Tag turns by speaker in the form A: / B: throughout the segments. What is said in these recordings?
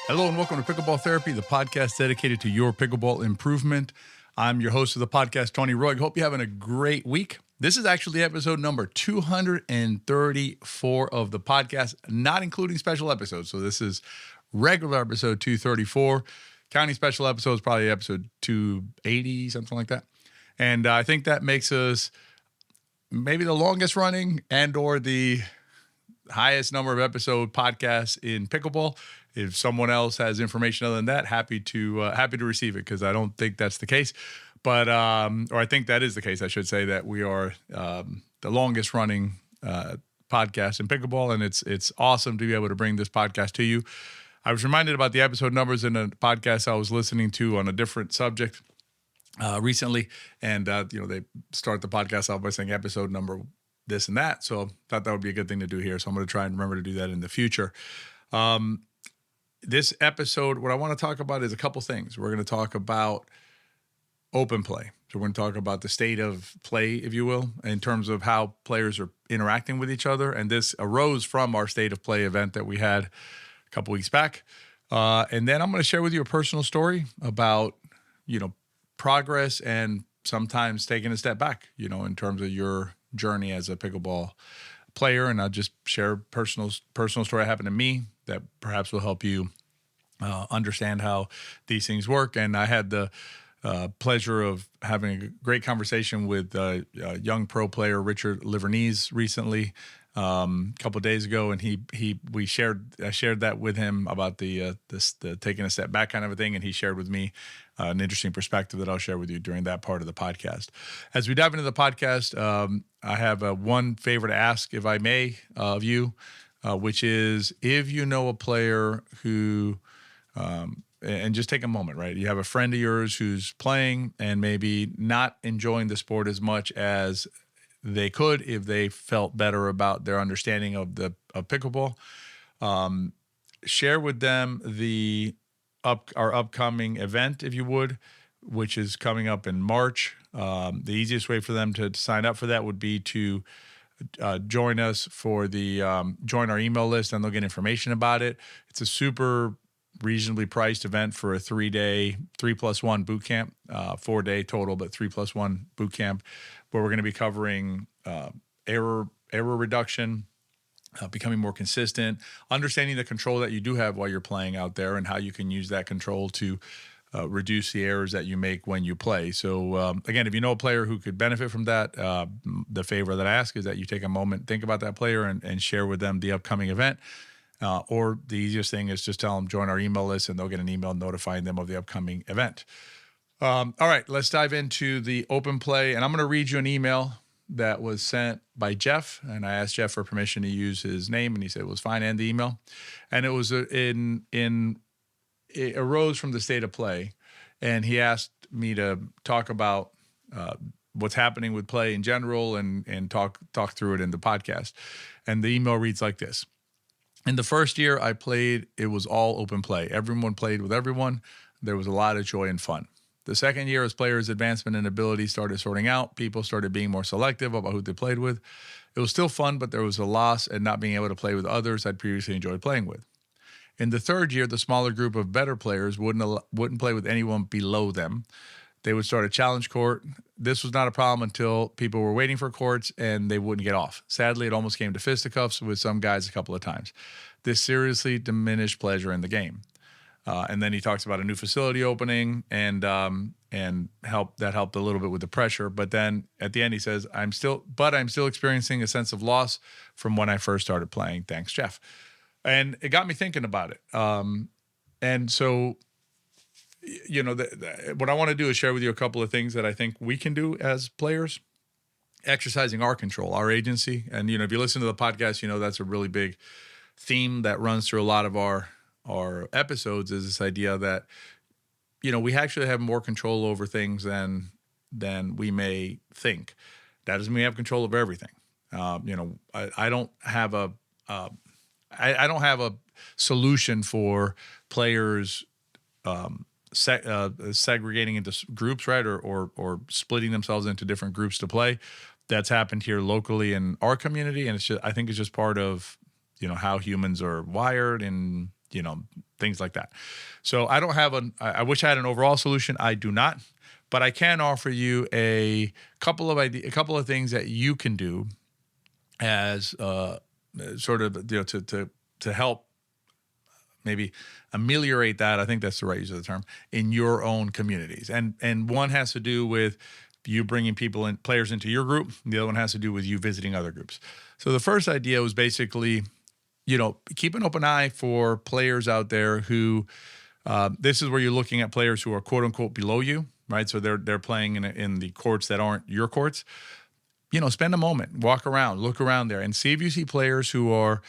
A: Hello and welcome to Pickleball Therapy, the podcast dedicated to your pickleball improvement. I'm your host of the podcast, Tony Roy. Hope you're having a great week. This is actually episode number 234 of the podcast, not including special episodes. So this is regular episode 234. Counting special episodes, probably episode 280, something like that. And I think that makes us maybe the longest running and or the highest number of episode podcasts in pickleball. If someone else has information other than that, happy to receive it, because I don't think that's the case. But or I think that is the case. I should say that we are the longest running podcast in pickleball, and it's awesome to be able to bring this podcast to you. I was reminded about the episode numbers in a podcast I was listening to on a different subject recently, and they start the podcast off by saying episode number this and that. So I thought that would be a good thing to do here. So I'm going to try and remember to do that in the future. This episode, what I want to talk about is a couple things. We're going to talk about open play. So we're going to talk about the state of play, if you will, in terms of how players are interacting with each other. And this arose from our state of play event that we had a couple weeks back. And then I'm going to share with you a personal story about, progress and sometimes taking a step back, in terms of your journey as a pickleball player. And I'll just share a personal story that happened to me that perhaps will help you understand how these things work. And I had the pleasure of having a great conversation with a young pro player, Richard Livernese, recently, a couple of days ago, and I shared that with him about the taking a step back kind of a thing, and he shared with me an interesting perspective that I'll share with you during that part of the podcast. As we dive into the podcast, I have one favor to ask, if I may, of you, which is if you know a player who, and just take a moment, right? You have a friend of yours who's playing and maybe not enjoying the sport as much as they could if they felt better about their understanding of pickleball. Share with them our upcoming event, if you would, which is coming up in March. The easiest way for them to sign up for that would be to join us for join our email list, and they'll get information about it. It's a super reasonably priced event for a 3-day, 3+1 boot camp, 4-day total, but 3+1 boot camp, where we're going to be covering error reduction, becoming more consistent, understanding the control that you do have while you're playing out there, and how you can use that control to reduce the errors that you make when you play. So again, if you know a player who could benefit from that, the favor that I ask is that you take a moment, think about that player, and share with them the upcoming event. Or the easiest thing is just tell them, join our email list, and they'll get an email notifying them of the upcoming event. All right, let's dive into the open play. And I'm going to read you an email that was sent by Jeff. And I asked Jeff for permission to use his name, and he said it was fine, and the email. And it was it arose from the state of play. And he asked me to talk about what's happening with play in general and talk through it in the podcast. And the email reads like this. In the first year I played, it was all open play. Everyone played with everyone. There was a lot of joy and fun. The second year, as players' advancement and ability started sorting out, people started being more selective about who they played with. It was still fun, but there was a loss in not being able to play with others I'd previously enjoyed playing with. In the third year, the smaller group of better players wouldn't play with anyone below them. They would start a challenge court. This was not a problem until people were waiting for courts and they wouldn't get off. Sadly, it almost came to fisticuffs with some guys a couple of times. This seriously diminished pleasure in the game. And then he talks about a new facility opening and helped a little bit with the pressure. But then at the end he says, I'm still experiencing a sense of loss from when I first started playing. Thanks, Jeff. And it got me thinking about it. And so, what I want to do is share with you a couple of things that I think we can do as players, exercising our control, our agency. And, if you listen to the podcast, that's a really big theme that runs through a lot of our episodes, is this idea that, we actually have more control over things than we may think. That doesn't mean we have control over everything. I don't have a solution for players segregating into groups, right, or splitting themselves into different groups to play. That's happened here locally in our community, and I think it's just part of how humans are wired, and things like that. So I don't have I wish I had an overall solution. I do not, but I can offer you a couple of things that you can do as sort of to help maybe ameliorate that. I think that's the right use of the term, in your own communities. And one has to do with you bringing players into your group. The other one has to do with you visiting other groups. So the first idea was basically, keep an open eye for players out there who, this is where you're looking at players who are quote unquote below you, right? So they're playing in the courts that aren't your courts. Spend a moment, walk around, look around there, and see if you see players who are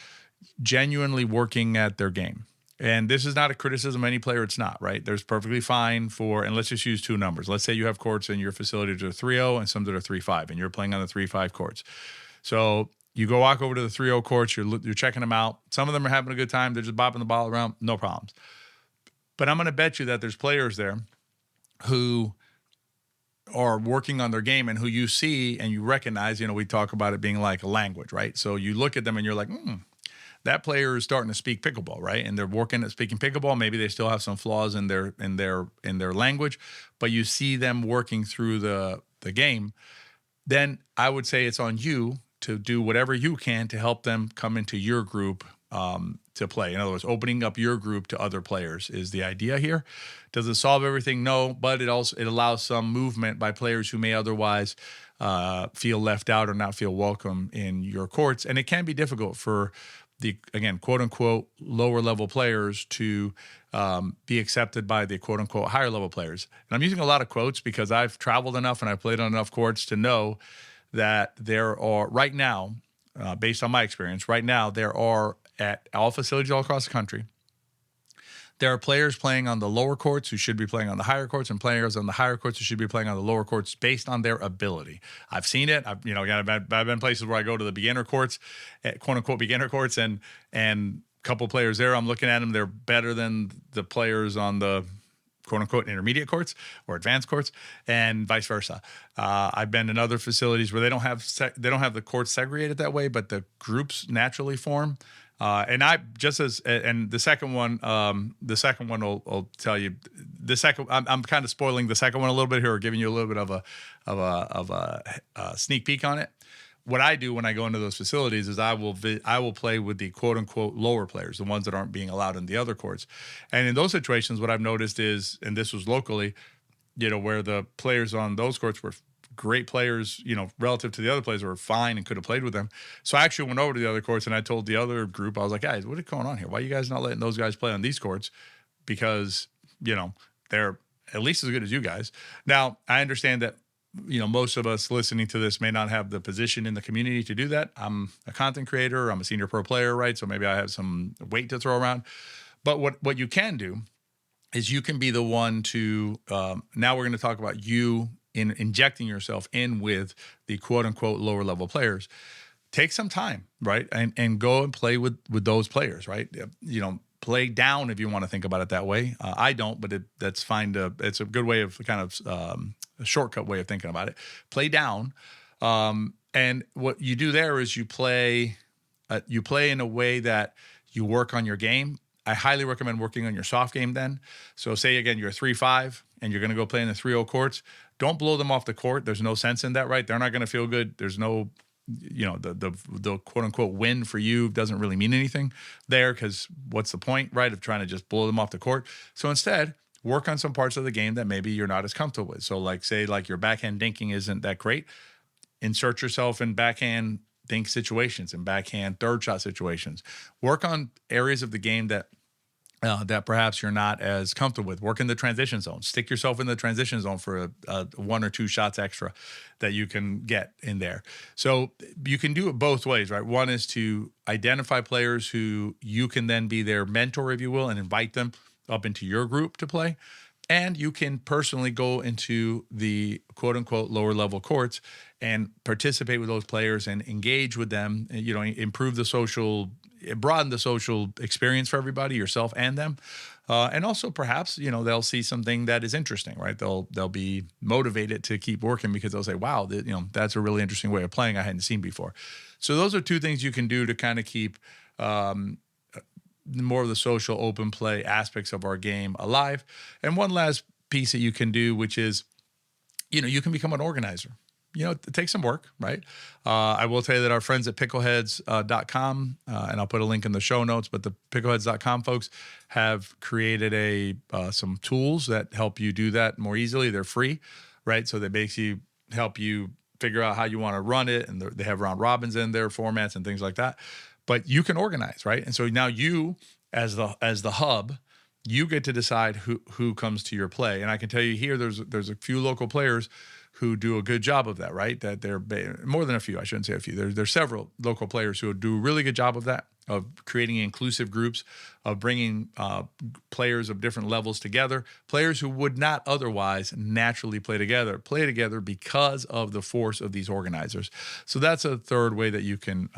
A: genuinely working at their game. And this is not a criticism of any player. It's not, right? There's perfectly fine and let's just use two numbers. Let's say you have courts in your facility that are 3-0 and some that are 3-5, and you're playing on the 3-5 courts. So you go walk over to the 3-0 courts, you're checking them out. Some of them are having a good time. They're just bopping the ball around, no problems. But I'm going to bet you that there's players there who are working on their game and who you see and you recognize, we talk about it being like a language, right? So you look at them and you're like, that player is starting to speak pickleball, right? And they're working at speaking pickleball. Maybe they still have some flaws in their language, but you see them working through the game. Then I would say it's on you to do whatever you can to help them come into your group to play. In other words, opening up your group to other players is the idea here. Does it solve everything? No, but it allows some movement by players who may otherwise feel left out or not feel welcome in your courts. And it can be difficult for the, again, quote unquote, lower level players to be accepted by the quote unquote higher level players. And I'm using a lot of quotes because I've traveled enough and I've played on enough courts to know that there are right now, based on my experience, there are at all facilities all across the country, there are players playing on the lower courts who should be playing on the higher courts, and players on the higher courts who should be playing on the lower courts based on their ability. I've seen it. I've been places where I go to the beginner courts, quote unquote beginner courts, and a couple players there, I'm looking at them, they're better than the players on the quote unquote intermediate courts or advanced courts, and vice versa. I've been in other facilities where they don't have the courts segregated that way, but the groups naturally form. And the second one will tell you the second. I'm kind of spoiling the second one a little bit here, or giving you a little bit of a sneak peek on it. What I do when I go into those facilities is I will play with the quote unquote lower players, the ones that aren't being allowed in the other courts. And in those situations, what I've noticed is, and this was locally, where the players on those courts were great players, relative to the other players who were fine and could have played with them. So I actually went over to the other courts and I told the other group, I was like, guys, what is going on here? Why are you guys not letting those guys play on these courts? Because, they're at least as good as you guys. Now, I understand that, most of us listening to this may not have the position in the community to do that. I'm a content creator. I'm a senior pro player, right? So maybe I have some weight to throw around. But what you can do is you can be the one to, now we're going to talk about you in injecting yourself in with the quote unquote lower level players. Take some time, right? And go and play with those players, right? Play down if you want to think about it that way. I don't, but that's fine. It's a good way of kind of a shortcut way of thinking about it. Play down. And what you do there is you play in a way that you work on your game. I highly recommend working on your soft game then. So say, again, you're a 3-5 and you're going to go play in the 3-0 courts. Don't blow them off the court. There's no sense in that, right? They're not going to feel good. There's no, the quote unquote win for you doesn't really mean anything there, because what's the point, right, of trying to just blow them off the court? So instead, work on some parts of the game that maybe you're not as comfortable with. So say your backhand dinking isn't that great. Insert yourself in backhand dink situations and backhand third shot situations. Work on areas of the game that perhaps you're not as comfortable with. Work in the transition zone. Stick yourself in the transition zone for a 1 or 2 shots extra that you can get in there. So you can do it both ways, right? One is to identify players who you can then be their mentor, if you will, and invite them up into your group to play. And you can personally go into the quote unquote lower level courts and participate with those players and engage with them, broaden the social experience for everybody, yourself and them. And also perhaps, they'll see something that is interesting, right? They'll be motivated to keep working because they'll say, wow, that's a really interesting way of playing I hadn't seen before. So those are 2 things you can do to kind of keep, more of the social open play aspects of our game alive. And one last piece that you can do, which is, you can become an organizer. It takes some work, right? I will tell you that our friends at pickleheads.com, and I'll put a link in the show notes, but the pickleheads.com folks have created some tools that help you do that more easily. They're free, right? So they basically help you figure out how you want to run it, and they have round robins in their formats and things like that. But you can organize, right? And so now you, as the hub, you get to decide who comes to your play. And I can tell you here, there's a few local players who do a good job of that, right? That they're more than a few. I shouldn't say a few. There's several local players who do a really good job of that, of creating inclusive groups, of bringing players of different levels together, players who would not otherwise naturally play together because of the force of these organizers. So that's a third way that you can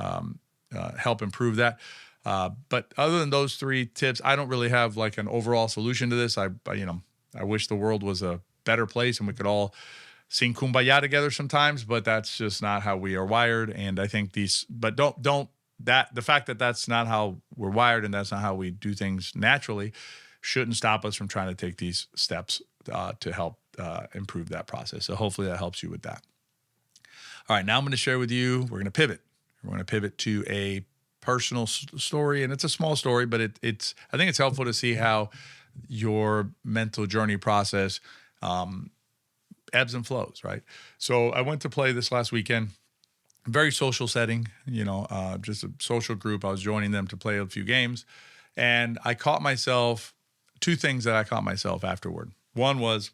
A: help improve that. But other than those three tips, I don't really have like an overall solution to this. I wish the world was a better place and we could all sing Kumbaya together sometimes, but that's just not how we are wired. And I think the fact that that's not how we're wired and that's not how we do things naturally shouldn't stop us from trying to take these steps to help improve that process. So hopefully that helps you with that. All right, now I'm going to share with you, we're going to pivot. We're going to pivot to a personal story, and it's a small story, but I think it's helpful to see how your mental journey process ebbs and flows, right? So I went to play this last weekend, very social setting, just a social group. I was joining them to play a few games, and I caught myself, two things that I caught myself afterward. One was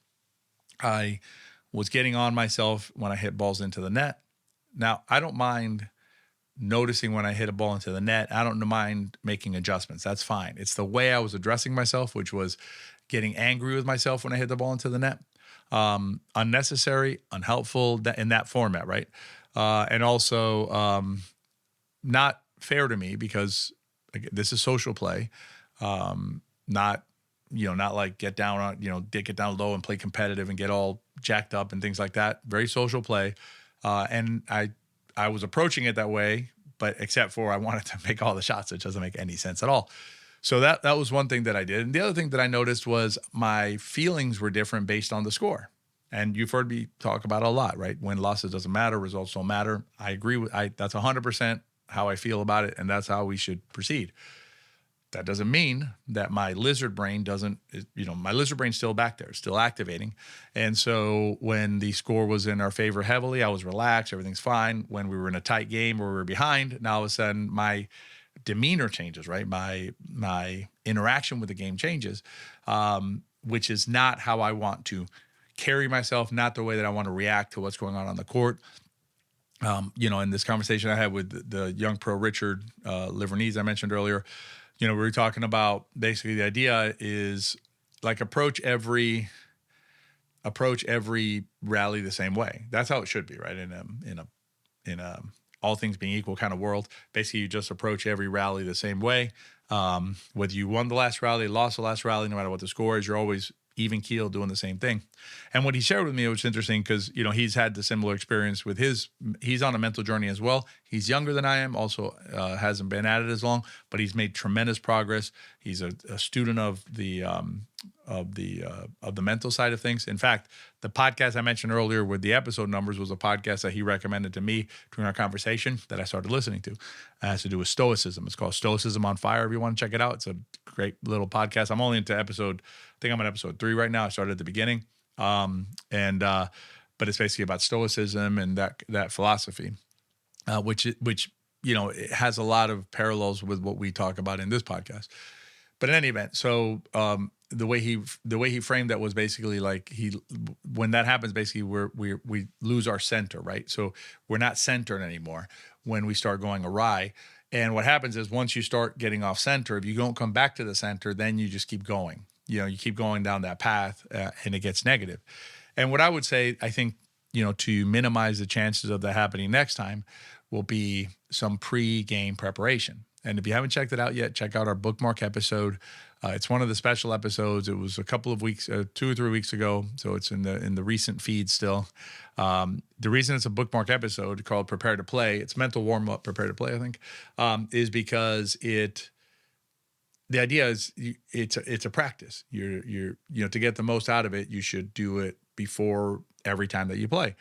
A: I was getting on myself when I hit balls into the net. Now, I don't mind noticing when I hit a ball into the net. I don't mind making adjustments. That's fine. It's the way I was addressing myself, which was getting angry with myself when I hit the ball into the net. Unnecessary, unhelpful in that format, right? And also not fair to me because this is social play. Not like get down low and play competitive and get all jacked up and things like that. Very social play. And I was approaching it that way, but except for I wanted to make all the shots. It doesn't make any sense at all. So that was one thing that I did. And the other thing that I noticed was my feelings were different based on the score. And you've heard me talk about it a lot, right? Win, losses doesn't matter. Results don't matter. I agree that's 100% how I feel about it. And that's how we should proceed. That doesn't mean that my lizard brain my lizard brain's still back there, still activating. And so when the score was in our favor heavily, I was relaxed, everything's fine. When we were in a tight game or we were behind, now all of a sudden my demeanor changes, right? My interaction with the game changes, which is not how I want to carry myself, not the way that I want to react to what's going on the court. In this conversation I had with the young pro Richard Liverneese I mentioned earlier, we were talking about basically the idea is like approach every rally the same way. That's how it should be, right? In a all things being equal kind of world, basically you just approach every rally the same way. Whether you won the last rally, lost the last rally, no matter what the score is, you're always even keel doing the same thing. And what he shared with me, it was interesting because, he's had the similar experience with he's on a mental journey as well. He's younger than I am, also hasn't been at it as long, but he's made tremendous progress. He's a student of the mental side of things. In fact, the podcast I mentioned earlier with the episode numbers was a podcast that he recommended to me during our conversation that I started listening to. It has to do with Stoicism. It's called Stoicism on Fire. If you want to check it out, it's a great little podcast. I'm only into I think I'm on episode 3 right now. I started at the beginning. But it's basically about Stoicism and that philosophy, which it has a lot of parallels with what we talk about in this podcast. But in any event, so the way he framed that was basically like when that happens, basically we lose our center, right? So we're not centered anymore when we start going awry. And what happens is once you start getting off center, if you don't come back to the center, then you just keep going. You keep going down that path and it gets negative. And what I would say, I think, to minimize the chances of that happening next time will be some pre-game preparation. And if you haven't checked it out yet, check out our bookmark episode. It's one of the special episodes. It was a couple of weeks, 2 or 3 weeks ago. So it's in the recent feed still. The reason it's a bookmark episode called Prepare to Play, it's mental warm-up, Prepare to Play, I think, is because the idea is it's a practice. To get the most out of it, you should do it before every time that you play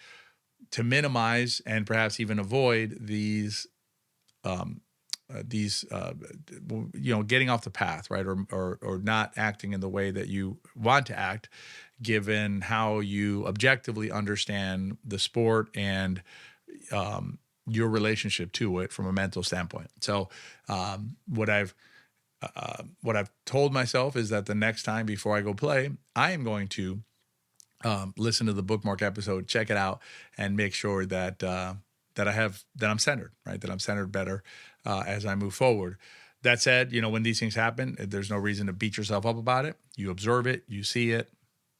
A: to minimize and perhaps even avoid these getting off the path, right? Or not acting in the way that you want to act, given how you objectively understand the sport and your relationship to it from a mental standpoint. So what I've told myself is that the next time before I go play, I am going to listen to the bookmark episode, check it out, and make sure that I'm centered, right? That I'm centered better as I move forward. That said, when these things happen, there's no reason to beat yourself up about it. You observe it, you see it,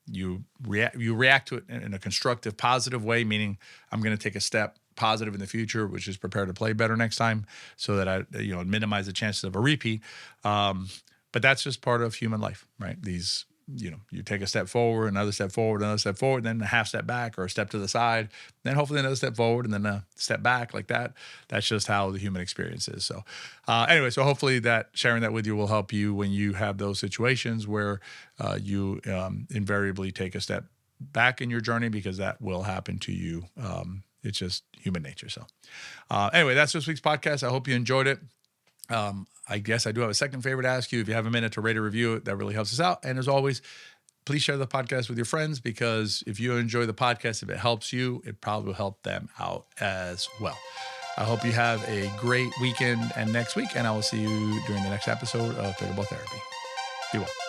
A: you react to it in a constructive, positive way, meaning I'm going to take a step positive in the future, which is prepare to play better next time so that I minimize the chances of a repeat. But that's just part of human life, right? These, you take a step forward, another step forward, then a half step back or a step to the side, then hopefully another step forward and then a step back like that. That's just how the human experience is. So anyway, so hopefully that sharing that with you will help you when you have those situations where you invariably take a step back in your journey, because that will happen to you. It's just human nature. So anyway, that's this week's podcast. I hope you enjoyed it. I guess I do have a second favor to ask you. If you have a minute to rate or review it, that really helps us out. And as always, please share the podcast with your friends, because if you enjoy the podcast, if it helps you, it probably will help them out as well. I hope you have a great weekend and next week, and I will see you during the next episode of Pickleball Therapy. Be well.